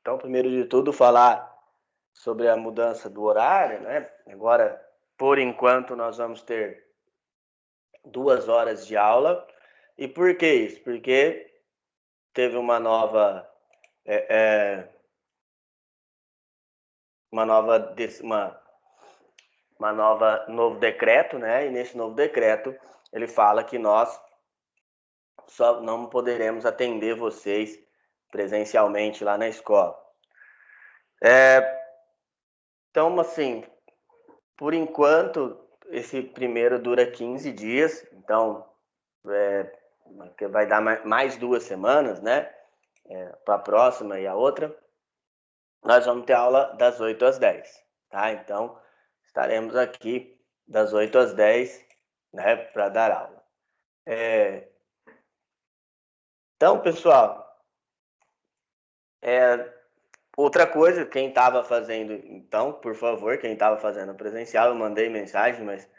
Então, primeiro de tudo, falar sobre a mudança do horário, né? Agora, por enquanto, nós vamos ter 2 horas de aula. E por que isso? Porque teve uma nova, é, é, uma nova, novo decreto, né? E nesse novo decreto ele fala que nós só não poderemos atender vocês presencialmente lá na escola. Então, assim, por enquanto, esse primeiro dura 15 dias, então vai dar mais 2 semanas, né? Para a próxima e a outra. Nós vamos ter aula das 8 às 10, tá? Então, estaremos aqui das 8 às 10, né, para dar aula. Então, pessoal, outra coisa, quem estava fazendo, então, por favor, quem estava fazendo presencial, eu mandei mensagem, mas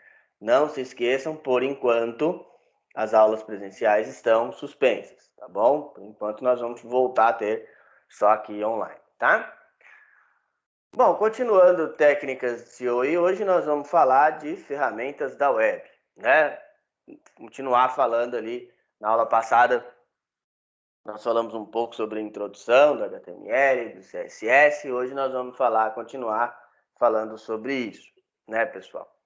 não se esqueçam, por enquanto, as aulas presenciais estão suspensas, tá bom? Por enquanto, nós vamos voltar a ter só aqui online, tá? Bom, continuando técnicas de SEO, e hoje nós vamos falar de ferramentas da web, né? Continuar falando ali, na aula passada, nós falamos um pouco sobre a introdução do HTML, do CSS, hoje nós vamos continuar falando sobre isso, né, pessoal?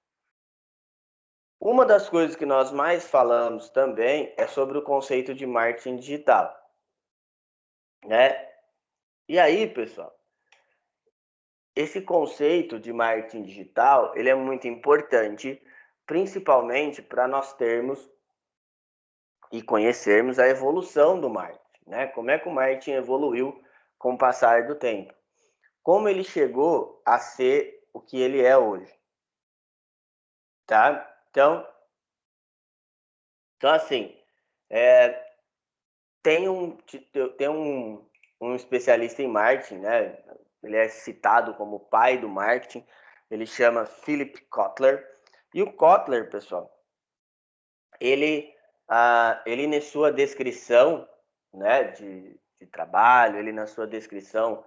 Uma das coisas que nós mais falamos também é sobre o conceito de marketing digital, né? E aí, pessoal, esse conceito de marketing digital, ele é muito importante, principalmente para nós termos e conhecermos a evolução do marketing, né? Como é que o marketing evoluiu com o passar do tempo? Como ele chegou a ser o que ele é hoje, tá? Então assim, tem um especialista em marketing, né? Ele é citado como o pai do marketing. Ele chama Philip Kotler. E o Kotler, pessoal, ele na sua descrição, né, de trabalho, ele na sua descrição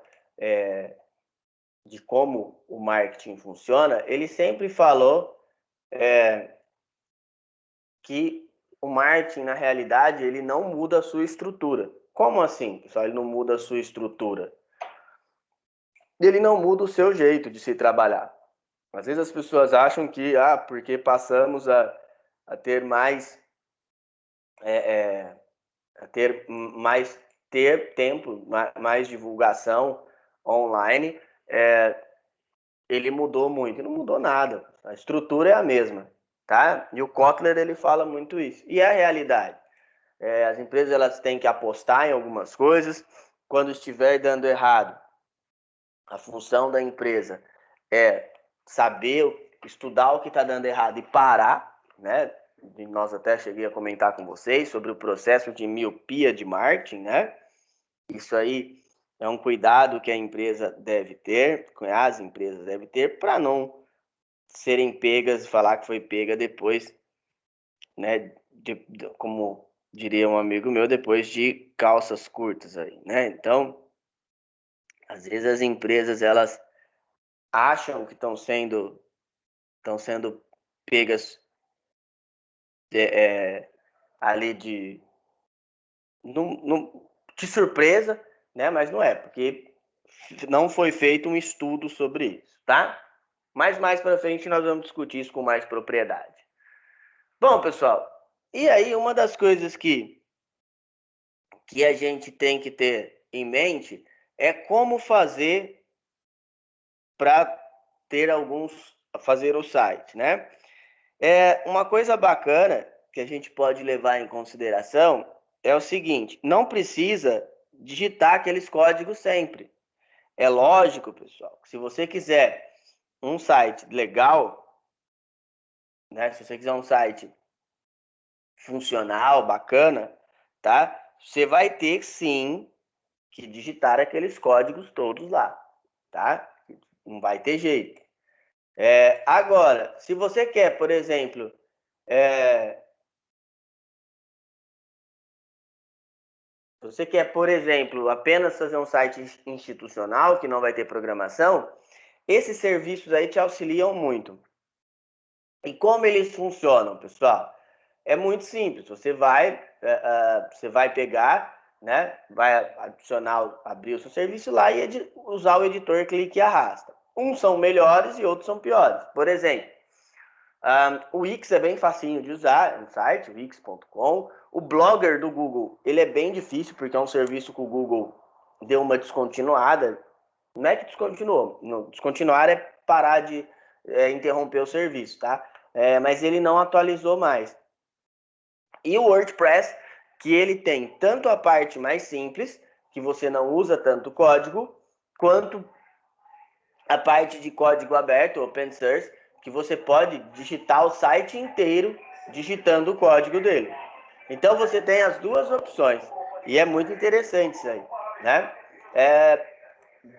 de como o marketing funciona, ele sempre falou que o marketing, na realidade, ele não muda a sua estrutura. Como assim, pessoal? Ele não muda a sua estrutura? Ele não muda o seu jeito de se trabalhar. Às vezes as pessoas acham que, porque passamos a ter mais, ter tempo, mais divulgação online, ele mudou muito. Não mudou nada. A estrutura é a mesma, tá? E o Kotler, ele fala muito isso. E é a realidade. As empresas, elas têm que apostar em algumas coisas. Quando estiver dando errado, a função da empresa é saber, estudar o que está dando errado e parar, né? E nós até cheguei a comentar com vocês sobre o processo de miopia de marketing, né? Isso aí é um cuidado que a empresa deve ter, as empresas devem ter, para não serem pegas e falar que foi pega depois, né? Como diria um amigo meu, depois de calças curtas aí, né? Então, às vezes as empresas, elas acham que estão sendo pegas ali de surpresa, né? Mas não é, porque não foi feito um estudo sobre isso, tá? Mas mais para frente nós vamos discutir isso com mais propriedade. Bom, pessoal, e aí uma das coisas que a gente tem que ter em mente é como fazer para fazer o site, né? Uma coisa bacana que a gente pode levar em consideração é o seguinte: não precisa digitar aqueles códigos sempre. É lógico, pessoal, que se você quiser um site legal, né? Se você quiser um site funcional, bacana, tá? Você vai ter sim que digitar aqueles códigos todos lá, tá? Não vai ter jeito. Agora, se você quer, por exemplo, Se você quer, por exemplo, apenas fazer um site institucional que não vai ter programação, esses serviços aí te auxiliam muito. E como eles funcionam, pessoal? É muito simples. Você vai pegar, né? Vai adicionar, abrir o seu serviço lá e usar o editor clique e arrasta. Uns são melhores e outros são piores. Por exemplo, o Wix é bem facinho de usar, no site, wix.com. O Blogger do Google, ele é bem difícil, porque é um serviço que o Google deu uma descontinuada. Não é que descontinuou, não, descontinuar é parar de interromper o serviço, tá? Mas ele não atualizou mais. E o WordPress, que ele tem tanto a parte mais simples, que você não usa tanto código, quanto a parte de código aberto, open source, que você pode digitar o site inteiro digitando o código dele. Então você tem as duas opções e é muito interessante isso aí, né?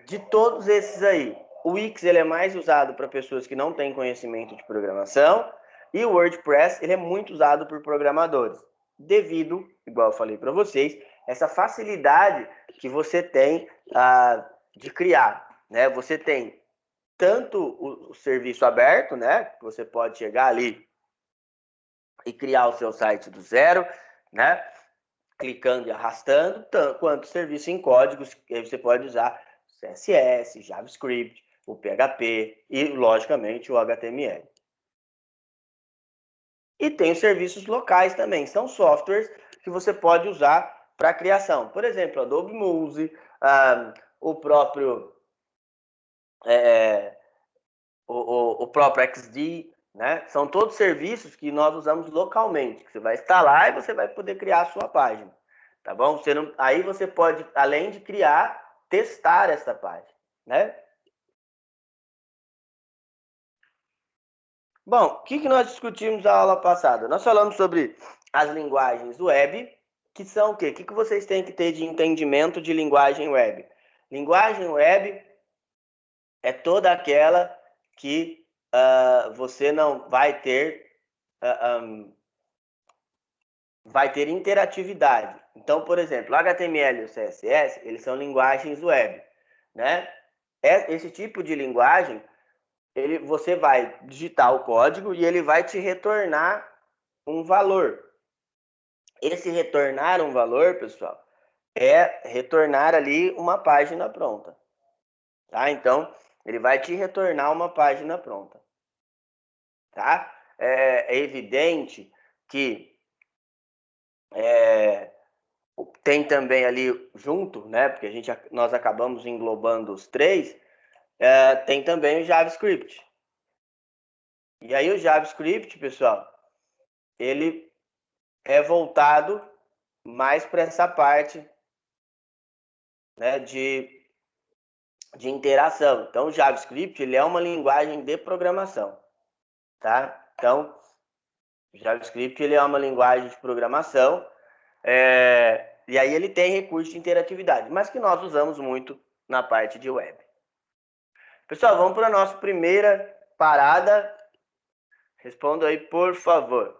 De todos esses aí, o Wix ele é mais usado para pessoas que não têm conhecimento de programação e o WordPress ele é muito usado por programadores, devido, igual eu falei para vocês, essa facilidade que você tem de criar, né? Você tem tanto o serviço aberto, né? Você pode chegar ali e criar o seu site do zero, né? Clicando e arrastando, quanto serviço em códigos, que aí você pode usar CSS, JavaScript, o PHP e, logicamente, o HTML. E tem os serviços locais também, são softwares que você pode usar para criação. Por exemplo, Adobe Muse, o próprio o próprio XD, né? São todos serviços que nós usamos localmente, que você vai instalar e você vai poder criar a sua página, tá bom? Aí você pode, além de criar, testar essa página, né? Bom, o que nós discutimos na aula passada? Nós falamos sobre as linguagens web, que são o quê? O que vocês têm que ter de entendimento de linguagem web? Linguagem web é toda aquela que você não vai ter interatividade. Então, por exemplo, o HTML e o CSS, eles são linguagens web, né? Esse tipo de linguagem, você vai digitar o código e ele vai te retornar um valor. Esse retornar um valor, pessoal, é retornar ali uma página pronta, tá? Então, ele vai te retornar uma página pronta, tá? É evidente que tem também ali junto, né? Porque nós acabamos englobando os três. Tem também o JavaScript. E aí o JavaScript, pessoal, ele é voltado mais para essa parte, né, de interação. Então o JavaScript ele é uma linguagem de programação, tá? Então o JavaScript ele é uma linguagem de programação. E aí ele tem recurso de interatividade, mas que nós usamos muito na parte de web. Pessoal, vamos para a nossa primeira parada. Responda aí, por favor.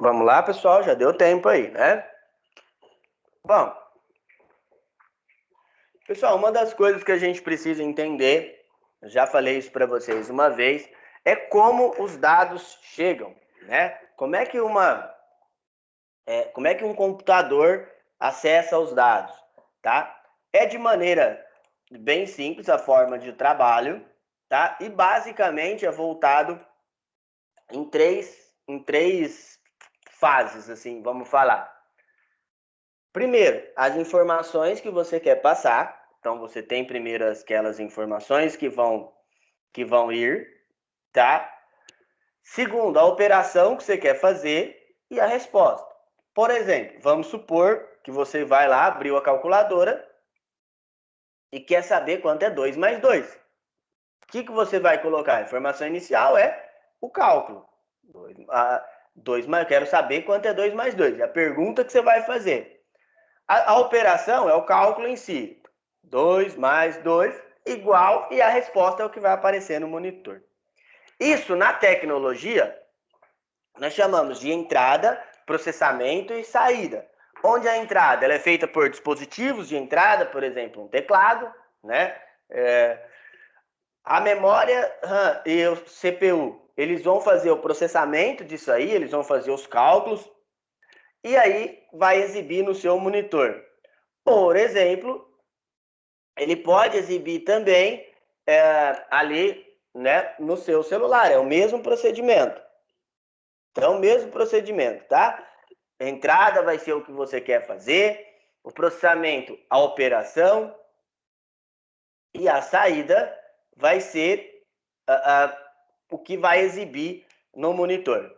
Vamos lá, pessoal, já deu tempo aí, né? Bom, pessoal, uma das coisas que a gente precisa entender, eu já falei isso para vocês uma vez, é como os dados chegam, né? Como é que um computador acessa os dados, tá? É de maneira bem simples a forma de trabalho, tá? E basicamente é voltado em três fases, assim, vamos falar. Primeiro, as informações que você quer passar. Então, você tem primeiro aquelas informações que vão ir, tá? Segundo, a operação que você quer fazer e a resposta. Por exemplo, vamos supor que você vai lá, abriu a calculadora e quer saber quanto é 2 mais 2. O que você vai colocar? A informação inicial é o cálculo. 2 mais, eu quero saber quanto é 2 mais 2. É a pergunta que você vai fazer. A operação é o cálculo em si. 2 mais 2 igual, e a resposta é o que vai aparecer no monitor. Isso, na tecnologia, nós chamamos de entrada, processamento e saída. Onde a entrada ela é feita por dispositivos de entrada, por exemplo, um teclado, né? A memória RAM e o CPU, eles vão fazer o processamento disso aí, eles vão fazer os cálculos, e aí vai exibir no seu monitor. Por exemplo, ele pode exibir também ali, né, no seu celular. É o mesmo procedimento. Então, o mesmo procedimento, tá? A entrada vai ser o que você quer fazer, o processamento, a operação, e a saída vai ser o que vai exibir no monitor.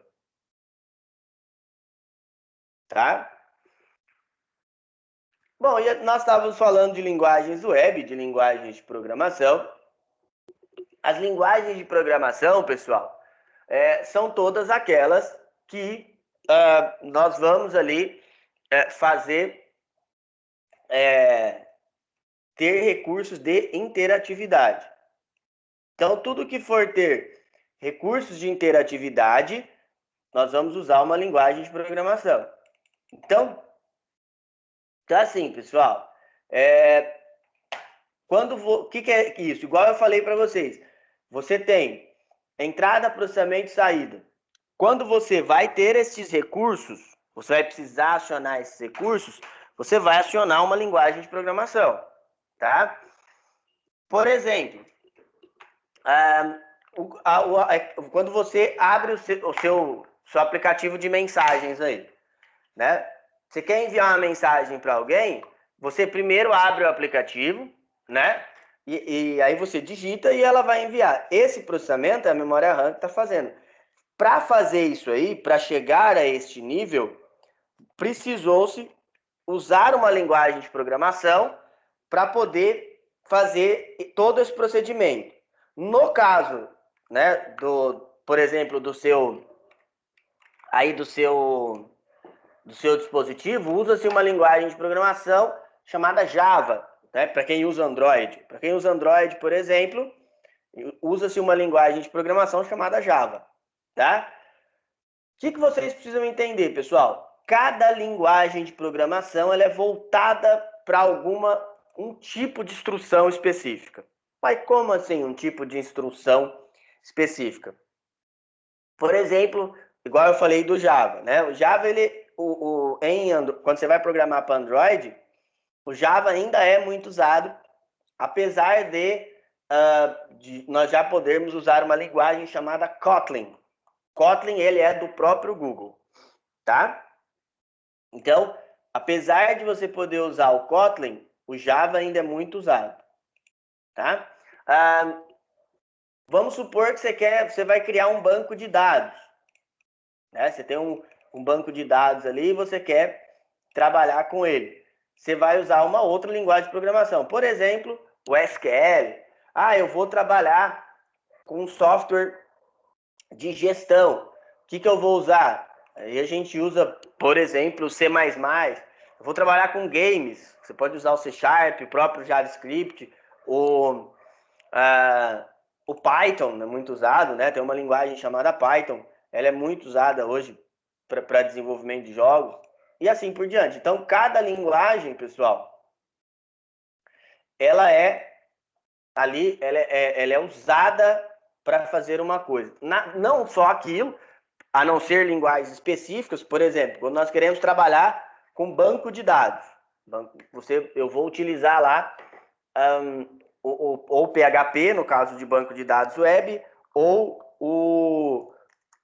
Tá? Bom, e nós estávamos falando de linguagens web, de linguagens de programação. As linguagens de programação, pessoal, são todas aquelas que nós vamos ali fazer, ter recursos de interatividade. Então, tudo que for ter recursos de interatividade, nós vamos usar uma linguagem de programação. Então, tá assim, pessoal. O que é isso? Igual eu falei para vocês, você tem entrada, processamento e saída. Quando você vai ter esses recursos, você vai precisar acionar esses recursos, você vai acionar uma linguagem de programação, tá? Por exemplo, quando você abre o seu aplicativo de mensagens aí, né? Você quer enviar uma mensagem para alguém, você primeiro abre o aplicativo, né? E aí você digita e ela vai enviar. Esse processamento é a memória RAM que está fazendo. Para fazer isso aí, para chegar a este nível, precisou-se usar uma linguagem de programação para poder fazer todo esse procedimento. No caso, né, por exemplo, do seu dispositivo, usa-se uma linguagem de programação chamada Java, né, para quem usa Android. Para quem usa Android, por exemplo, usa-se uma linguagem de programação chamada Java, tá? O que vocês precisam entender, pessoal? Cada linguagem de programação ela é voltada para um tipo de instrução específica. Mas como assim um tipo de instrução específica? Por exemplo, igual eu falei do Java, né? O Java, quando você vai programar para Android, o Java ainda é muito usado, apesar de nós já podermos usar uma linguagem chamada Kotlin. Kotlin, ele é do próprio Google, tá? Então, apesar de você poder usar o Kotlin, o Java ainda é muito usado, tá? Vamos supor que você vai criar um banco de dados, né? Você tem um banco de dados ali e você quer trabalhar com ele. Você vai usar uma outra linguagem de programação, por exemplo, o SQL. Eu vou trabalhar com um software de gestão. O que eu vou usar? Aí a gente usa, por exemplo, o C++. Eu vou trabalhar com games. Você pode usar o C Sharp, o próprio JavaScript, o Python é muito usado, né? Tem uma linguagem chamada Python. Ela é muito usada hoje para desenvolvimento de jogos e assim por diante. Então, cada linguagem, pessoal, ela é ali, ela é usada para fazer uma coisa. Não só aquilo, a não ser linguagens específicas, por exemplo, quando nós queremos trabalhar com banco de dados, eu vou utilizar lá ou PHP, no caso de banco de dados web, ou o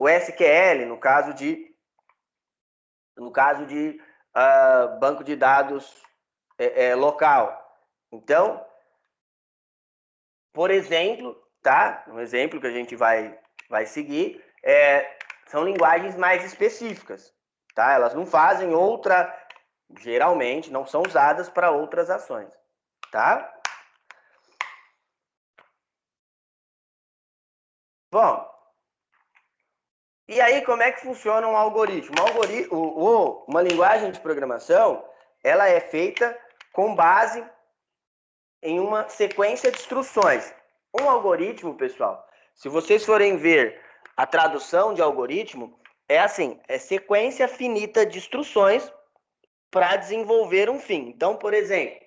SQL, no caso de banco de dados local. Então, por exemplo, tá? Um exemplo que a gente vai seguir são linguagens mais específicas, tá? Elas não fazem geralmente não são usadas para outras ações, tá? Bom, e aí como é que funciona um algoritmo? Uma linguagem de programação, ela é feita com base em uma sequência de instruções. Um algoritmo, pessoal, se vocês forem ver a tradução de algoritmo, é assim, é sequência finita de instruções para desenvolver um fim. Então, por exemplo,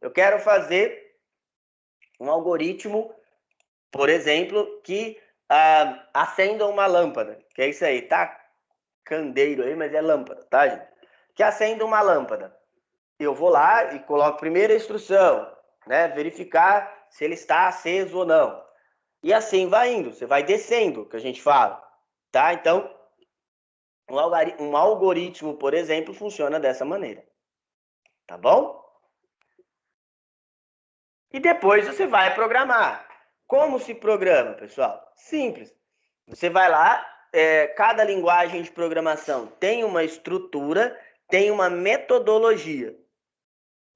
eu quero fazer um algoritmo, por exemplo, que acenda uma lâmpada, que é isso aí, tá? Candeeiro aí, mas é lâmpada, tá, gente? Que acenda uma lâmpada. Eu vou lá e coloco a primeira instrução, né? Verificar se ele está aceso ou não. E assim vai indo, você vai descendo, que a gente fala, tá? Então, um algoritmo, por exemplo, funciona dessa maneira, tá bom? E depois você vai programar. Como se programa, pessoal? Simples. Você vai lá, cada linguagem de programação tem uma estrutura, tem uma metodologia.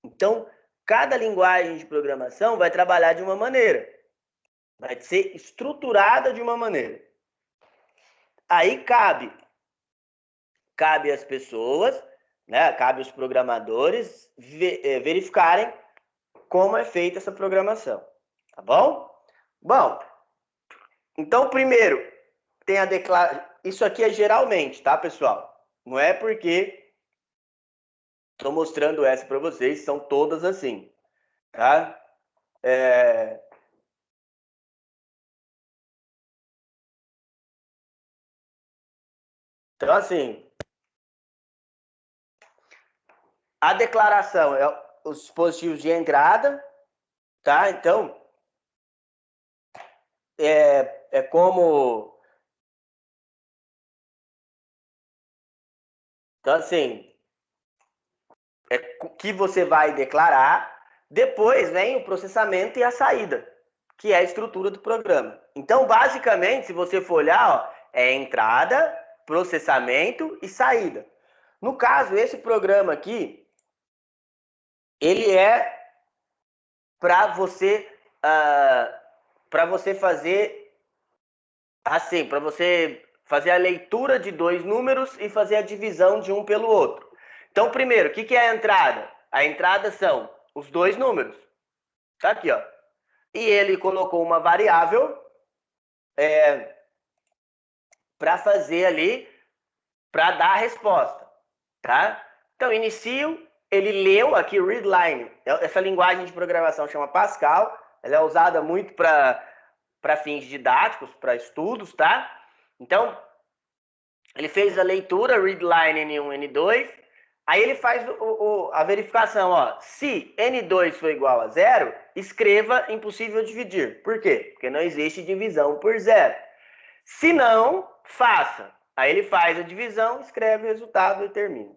Então, cada linguagem de programação vai trabalhar de uma maneira. Vai ser estruturada de uma maneira. Aí cabe às pessoas, né, cabe aos programadores verificarem como é feita essa programação. Tá bom? Bom, então primeiro tem a declaração. Isso aqui é geralmente, tá, pessoal? Não é porque estou mostrando essa para vocês, são todas assim, tá? Então, assim, a declaração é os dispositivos de entrada, tá? Então, é como... Então, assim, o que você vai declarar, depois vem o processamento e a saída, que é a estrutura do programa. Então, basicamente, se você for olhar, ó, é entrada, processamento e saída. No caso, esse programa aqui, ele é para você fazer assim, para você fazer a leitura de dois números e fazer a divisão de um pelo outro. Então, primeiro, o que é a entrada? A entrada são os dois números. Tá aqui, ó. E ele colocou uma variável para fazer ali, para dar a resposta, tá? Então, inicio, ele leu aqui, readline. Essa linguagem de programação chama Pascal. Ela é usada muito para fins didáticos, para estudos, tá? Então, ele fez a leitura, readline N1, N2, aí ele faz a verificação, ó. Se N2 for igual a zero, escreva impossível dividir. Por quê? Porque não existe divisão por zero. Se não, faça. Aí ele faz a divisão, escreve o resultado e termina.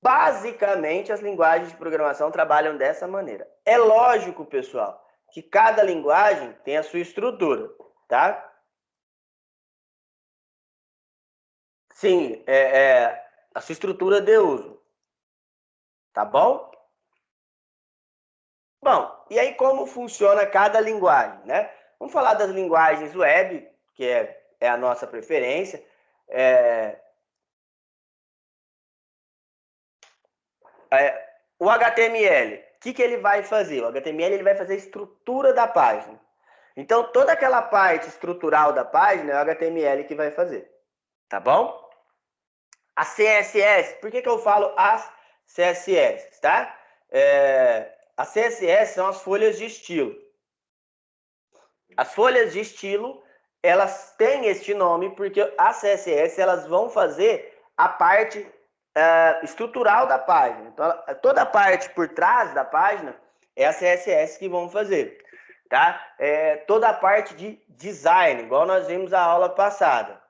Basicamente, as linguagens de programação trabalham dessa maneira. É lógico, pessoal, que cada linguagem tem a sua estrutura, tá? Sim, a sua estrutura de uso, tá bom? Bom, e aí como funciona cada linguagem, né? Vamos falar das linguagens web, que é a nossa preferência. O HTML, o que ele vai fazer? O HTML ele vai fazer a estrutura da página. Então, toda aquela parte estrutural da página é o HTML que vai fazer, tá bom? A CSS, por que eu falo as CSS, tá? As CSS são as folhas de estilo. As folhas de estilo, elas têm este nome porque as CSS elas vão fazer a parte estrutural da página. Então, toda a parte por trás da página é a CSS que vão fazer, tá? Toda a parte de design, igual nós vimos na aula passada.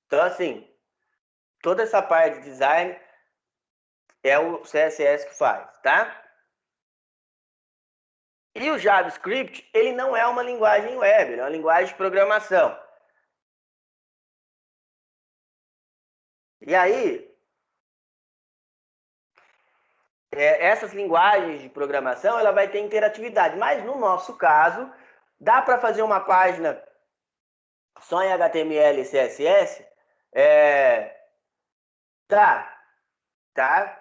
Então, assim, toda essa parte de design é o CSS que faz, tá? E o JavaScript, ele não é uma linguagem web, ele é uma linguagem de programação. E aí, essas linguagens de programação, ela vai ter interatividade. Mas no nosso caso, dá para fazer uma página só em HTML e CSS? Tá, tá.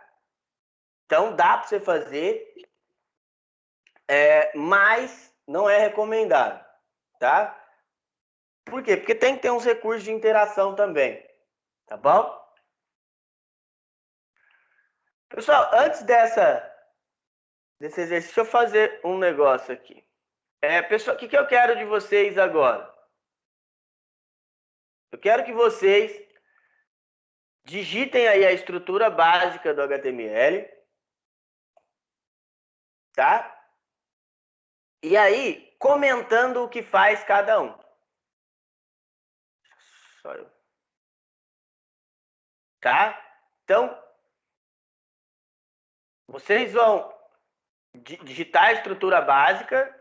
Então dá para você fazer, mas não é recomendado, tá? Por quê? Porque tem que ter uns recursos de interação também, tá bom? Pessoal, antes desse exercício, deixa eu fazer um negócio aqui. Pessoal, o que eu quero de vocês agora? Eu quero que vocês digitem aí a estrutura básica do HTML, tá? E aí, comentando o que faz cada um. Só eu. Tá? Então, vocês vão digitar a estrutura básica,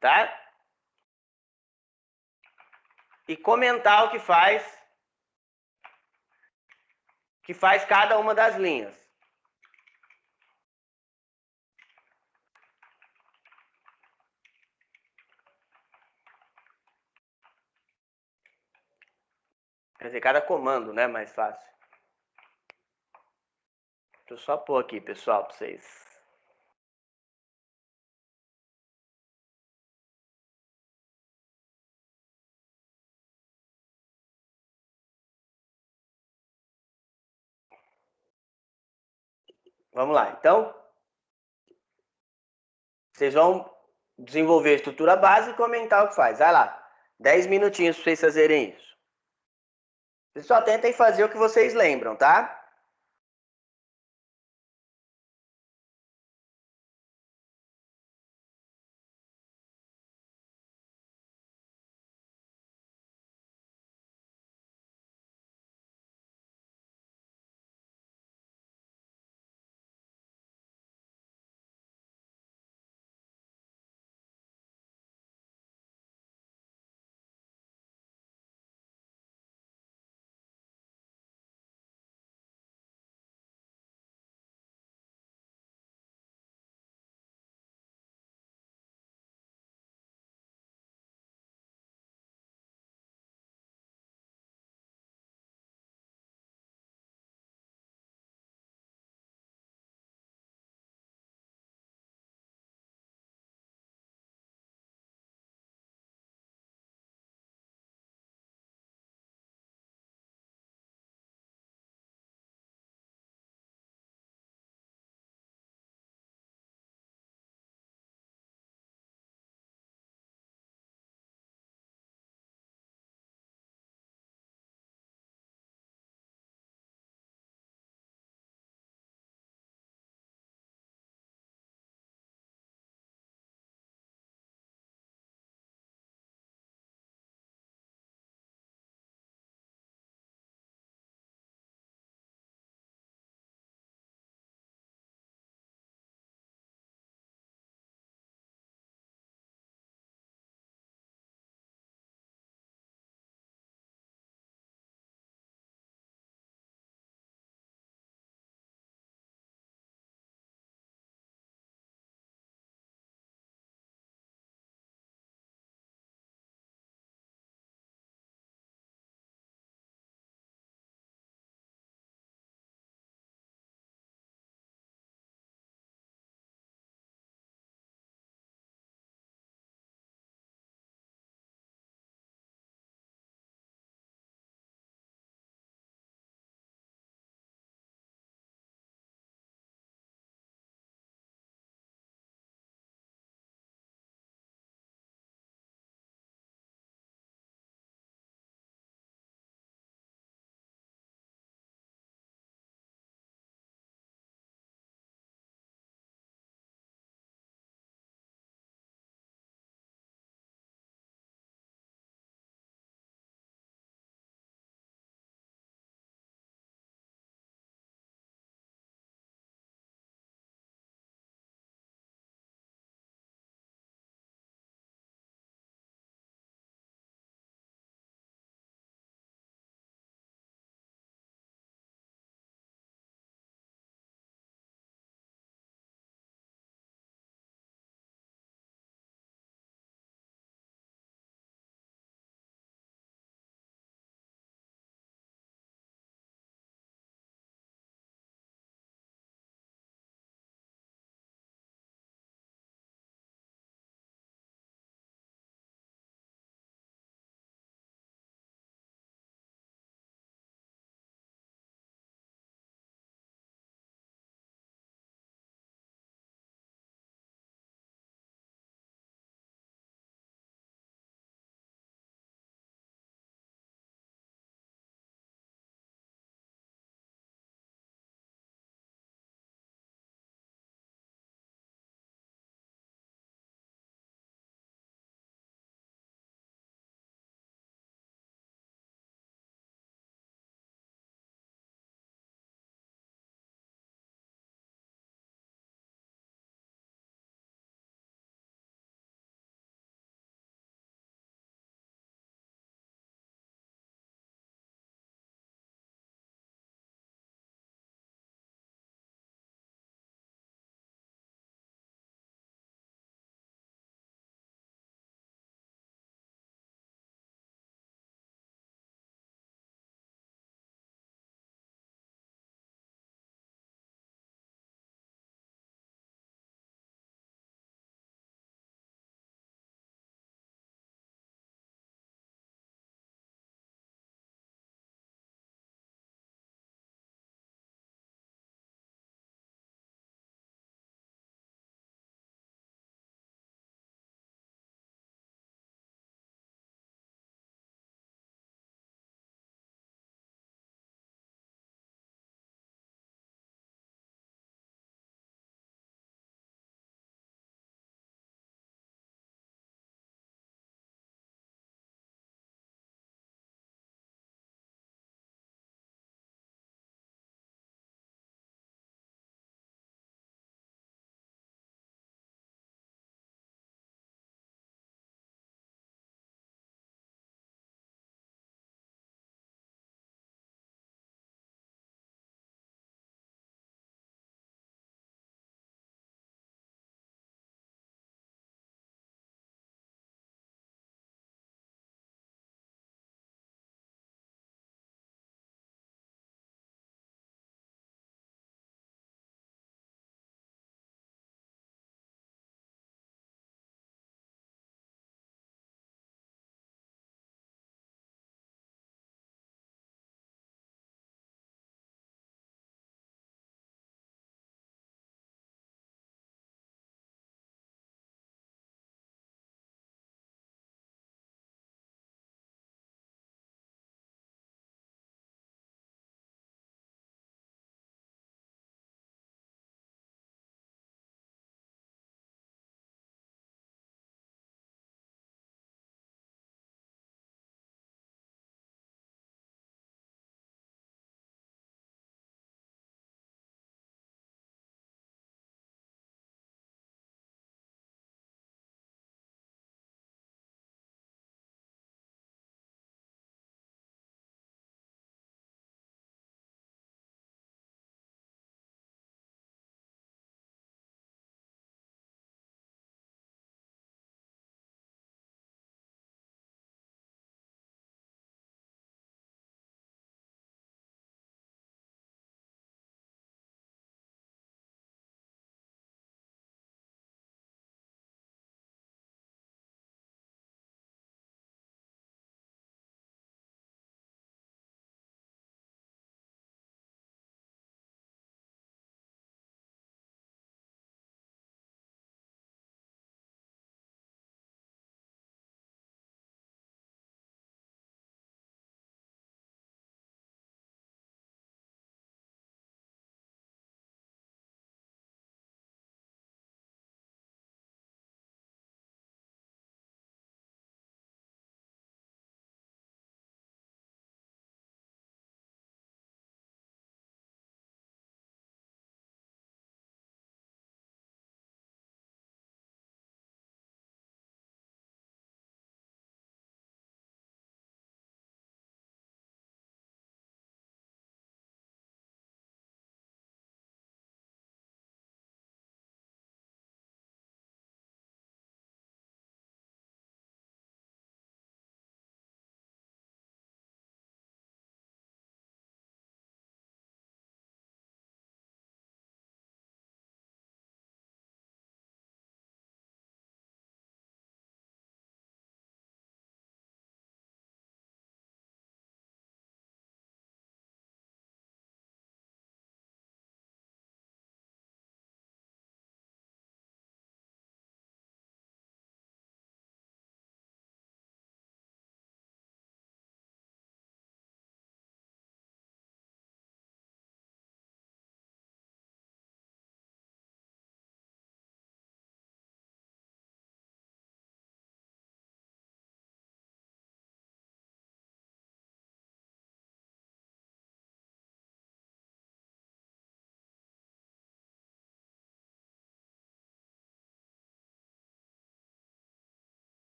tá? E comentar o que faz cada uma das linhas. Quer dizer, cada comando, né? Mais fácil. Deixa eu só pôr aqui, pessoal, para vocês. Vamos lá. Então, vocês vão desenvolver a estrutura básica e comentar o que faz. Vai lá. 10 minutinhos para vocês fazerem isso. Pessoal, tentem fazer o que vocês lembram, tá?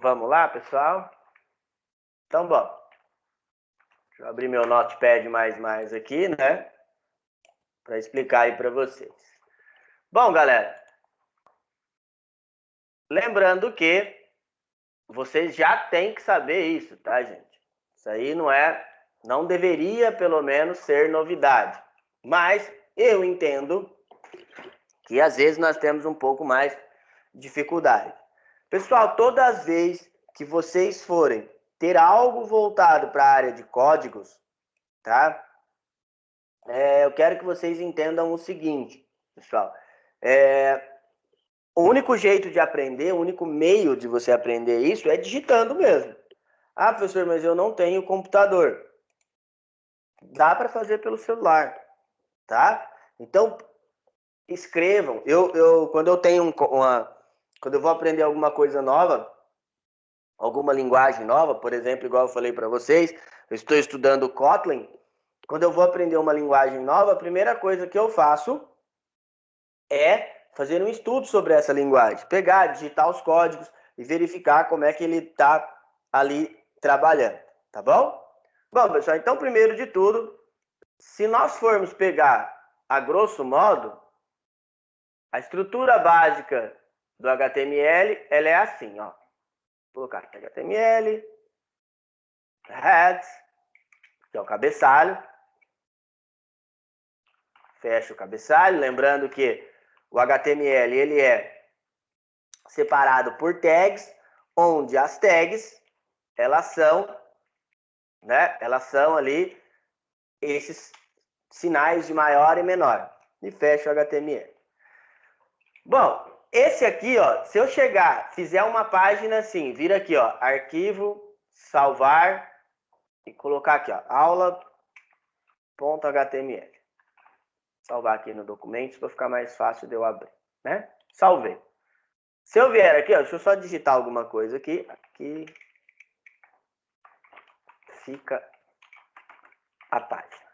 Vamos lá, pessoal? Então, bom. Deixa eu abrir meu Notepad mais aqui, né? Para explicar aí para vocês. Bom, galera. Lembrando que vocês já têm que saber isso, tá, gente? Isso aí não deveria, pelo menos, ser novidade. Mas eu entendo que às vezes nós temos um pouco mais de dificuldade. Pessoal, toda vez que vocês forem ter algo voltado para a área de códigos, tá? Eu quero que vocês entendam o seguinte, pessoal. O único jeito de aprender, o único meio de você aprender isso é digitando mesmo. Ah, professor, mas eu não tenho computador. Dá para fazer pelo celular, tá? Então, escrevam. Quando eu tenho quando eu vou aprender alguma coisa nova, alguma linguagem nova, por exemplo, igual eu falei para vocês, eu estou estudando Kotlin. Quando eu vou aprender uma linguagem nova, a primeira coisa que eu faço é fazer um estudo sobre essa linguagem, pegar, digitar os códigos e verificar como é que ele está ali trabalhando, tá bom? Bom, pessoal, então, primeiro de tudo, se nós formos pegar a grosso modo, a estrutura básica do HTML, ela é assim, ó. Vou colocar aqui HTML, heads, que é o cabeçalho. Fecha o cabeçalho, lembrando que o HTML ele é separado por tags, onde as tags elas são ali esses sinais de maior e menor. E fecha o HTML. Bom, esse aqui, ó, se eu chegar, fizer uma página assim, vira aqui, ó, arquivo, salvar e colocar aqui, ó, aula.html. Salvar aqui no documentos para ficar mais fácil de eu abrir, né? Salvei. Se eu vier aqui, ó, deixa eu só digitar alguma coisa aqui. Aqui fica a página.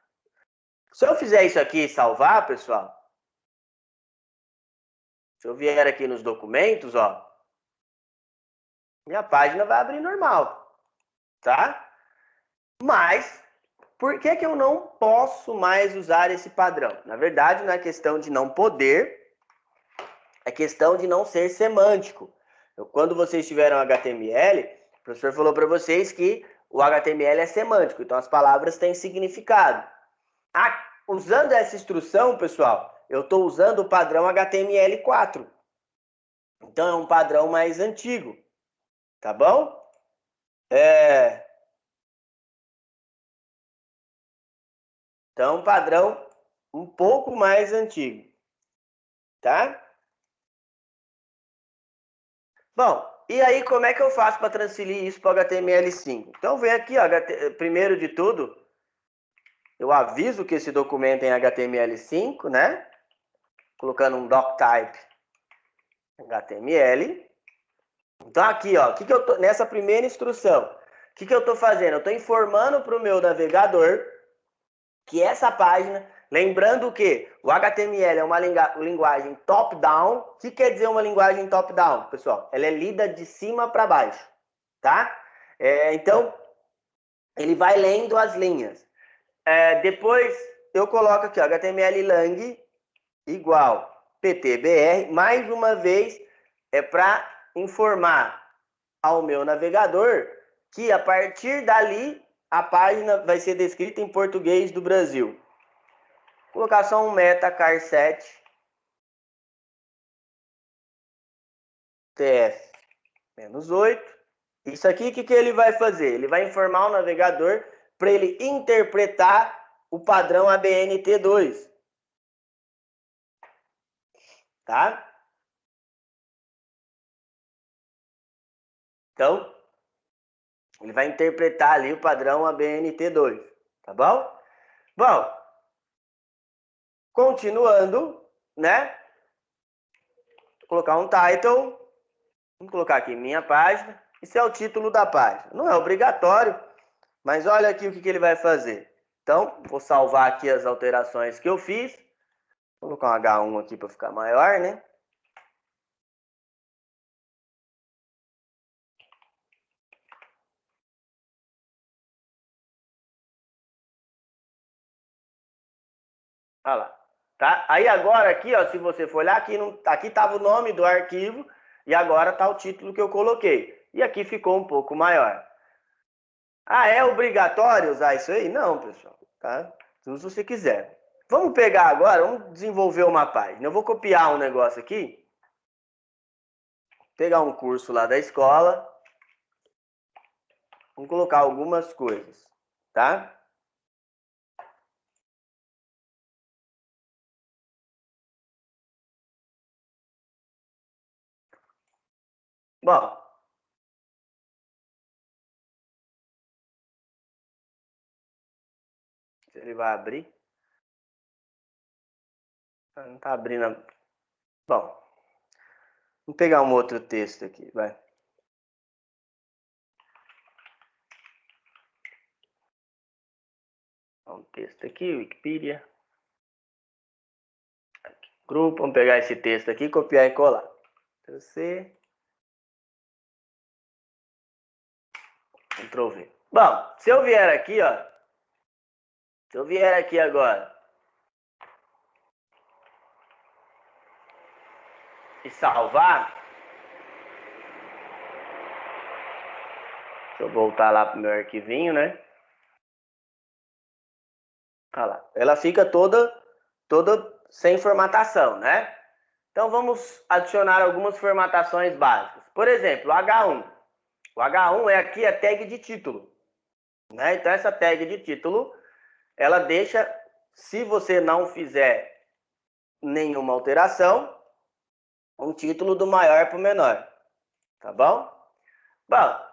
Se eu fizer isso aqui e salvar, pessoal, se eu vier aqui nos documentos, ó, minha página vai abrir normal, tá? Mas, por que eu não posso mais usar esse padrão? Na verdade, não é questão de não poder, é questão de não ser semântico. Quando vocês tiveram HTML, o professor falou para vocês que o HTML é semântico, então as palavras têm significado. Usando essa instrução, pessoal, eu estou usando o padrão HTML4. Então, é um padrão mais antigo. Tá bom? Então, um padrão um pouco mais antigo. Tá? Bom, e aí como é que eu faço para transferir isso para o HTML5? Então, vem aqui, ó, primeiro de tudo, eu aviso que esse documento é em HTML5, né? Colocando um doctype HTML. Então, aqui, ó, nessa primeira instrução, o que eu estou fazendo? Eu estou informando para o meu navegador que essa página, lembrando que o HTML é uma linguagem top-down. O que quer dizer uma linguagem top-down, pessoal? Ela é lida de cima para baixo, tá? Então, ele vai lendo as linhas. Depois, eu coloco aqui, ó, HTML lang igual PTBR. Mais uma vez, é para informar ao meu navegador que a partir dali a página vai ser descrita em português do Brasil. Vou colocar só um meta car 7 tf-8. Isso aqui, o que ele vai fazer? Ele vai informar o navegador para ele interpretar o padrão ABNT2. Tá? Então, ele vai interpretar ali o padrão ABNT2. Tá bom? Bom, continuando, né? Vou colocar um title. Vamos colocar aqui minha página. Isso é o título da página. Não é obrigatório, mas olha aqui o que ele vai fazer. Então, vou salvar aqui as alterações que eu fiz. Vou colocar um H1 aqui para ficar maior, né? Olha lá. Tá? Aí agora aqui, ó, se você for olhar, aqui estava o nome do arquivo e agora está o título que eu coloquei. E aqui ficou um pouco maior. Ah, é obrigatório usar isso aí? Não, pessoal. Tá? Se você quiser. Vamos pegar agora, vamos desenvolver uma página. Eu vou copiar um negócio aqui. Pegar um curso lá da escola. Vamos colocar algumas coisas, tá? Bom, se ele vai abrir. Não está abrindo. Bom, vamos pegar um outro texto aqui, vai. Um texto aqui, Wikipedia. Aqui, grupo, vamos pegar esse texto aqui, copiar e colar. C, Ctrl V. Bom, se eu vier aqui, ó. Se eu vier aqui agora e salvar. Deixa eu voltar lá pro meu arquivinho, né? Olha lá. Ela fica toda sem formatação, né? Então vamos adicionar algumas formatações básicas. Por exemplo, o H1. O H1 é aqui a tag de título, né? Então essa tag de título, ela deixa, se você não fizer nenhuma alteração, um título do maior para o menor, tá bom? Bom,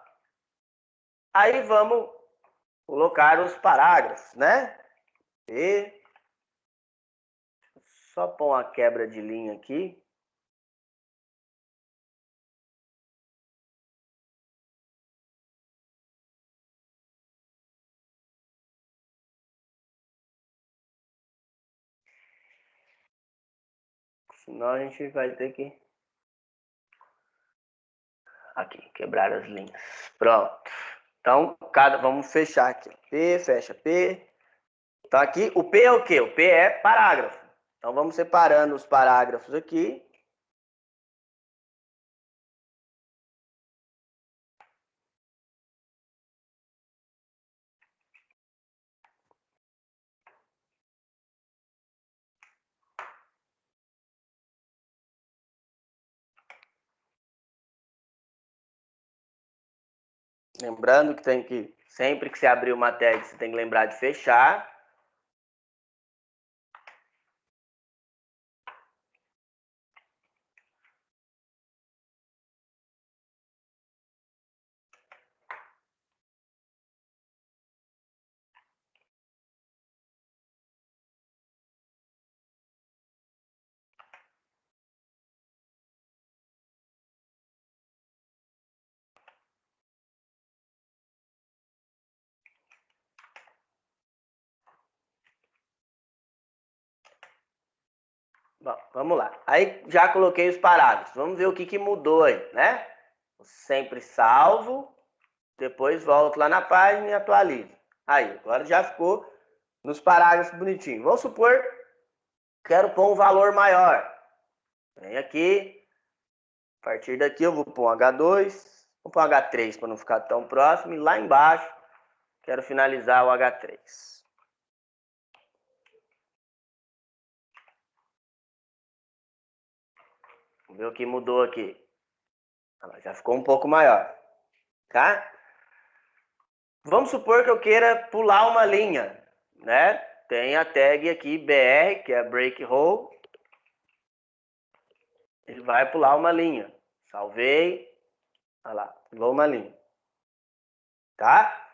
aí vamos colocar os parágrafos, né? E só pôr uma quebra de linha aqui. Senão a gente vai ter que... Aqui, quebrar as linhas. Pronto. Então, vamos fechar aqui. P, fecha P. Então aqui, o P é o quê? O P é parágrafo. Então vamos separando os parágrafos aqui. Lembrando que sempre que você abrir uma tag, você tem que lembrar de fechar. Bom, vamos lá. Aí já coloquei os parágrafos. Vamos ver o que mudou aí, né? Sempre salvo. Depois volto lá na página e atualizo. Aí, agora já ficou nos parágrafos bonitinho. Vamos supor, quero pôr um valor maior. Vem aqui. A partir daqui eu vou pôr um H2. Vou pôr um H3 para não ficar tão próximo. E lá embaixo, quero finalizar o H3. Vamos ver o que mudou aqui. Já ficou um pouco maior. Tá? Vamos supor que eu queira pular uma linha, né? Tem a tag aqui BR, que é break hole. Ele vai pular uma linha. Salvei. Olha lá, pulou uma linha. Tá?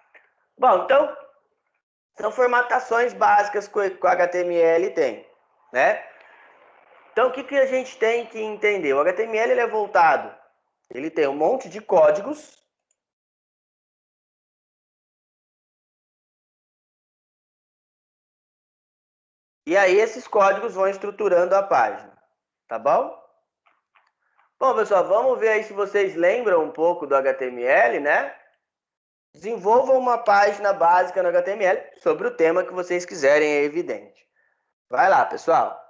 Bom, então, são formatações básicas que o HTML tem, né? Então, o que a gente tem que entender? O HTML ele é voltado, ele tem um monte de códigos. E aí, esses códigos vão estruturando a página, tá bom? Bom, pessoal, vamos ver aí se vocês lembram um pouco do HTML, né? Desenvolvam uma página básica no HTML sobre o tema que vocês quiserem, é evidente. Vai lá, pessoal.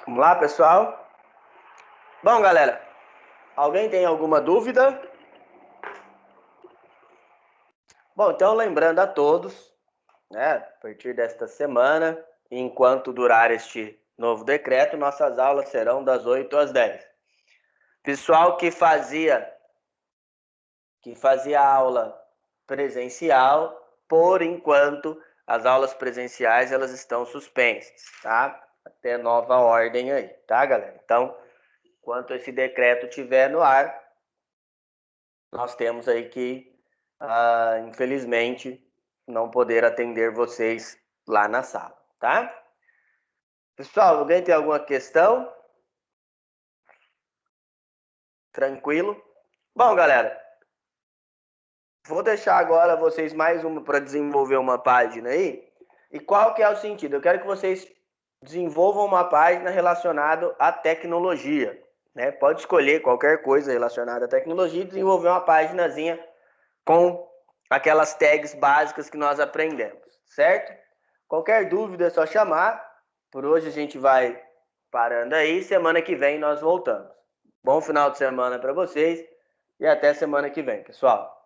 Vamos lá, pessoal? Bom, galera, alguém tem alguma dúvida? Bom, então lembrando a todos, né, a partir desta semana, enquanto durar este novo decreto, nossas aulas serão das 8 às 10. Pessoal que fazia aula presencial, por enquanto, as aulas presenciais elas estão suspensas, tá? Até nova ordem aí, tá, galera? Então, enquanto esse decreto estiver no ar, nós temos aí que, infelizmente, não poder atender vocês lá na sala, tá? Pessoal, alguém tem alguma questão? Tranquilo? Bom, galera, vou deixar agora vocês mais uma para desenvolver uma página aí. E qual que é o sentido? Eu quero que vocês desenvolvam uma página relacionada à tecnologia, né? Pode escolher qualquer coisa relacionada à tecnologia e desenvolver uma páginazinha com aquelas tags básicas que nós aprendemos, certo? Qualquer dúvida é só chamar. Por hoje a gente vai parando aí. Semana que vem nós voltamos. Bom final de semana para vocês e até semana que vem, pessoal.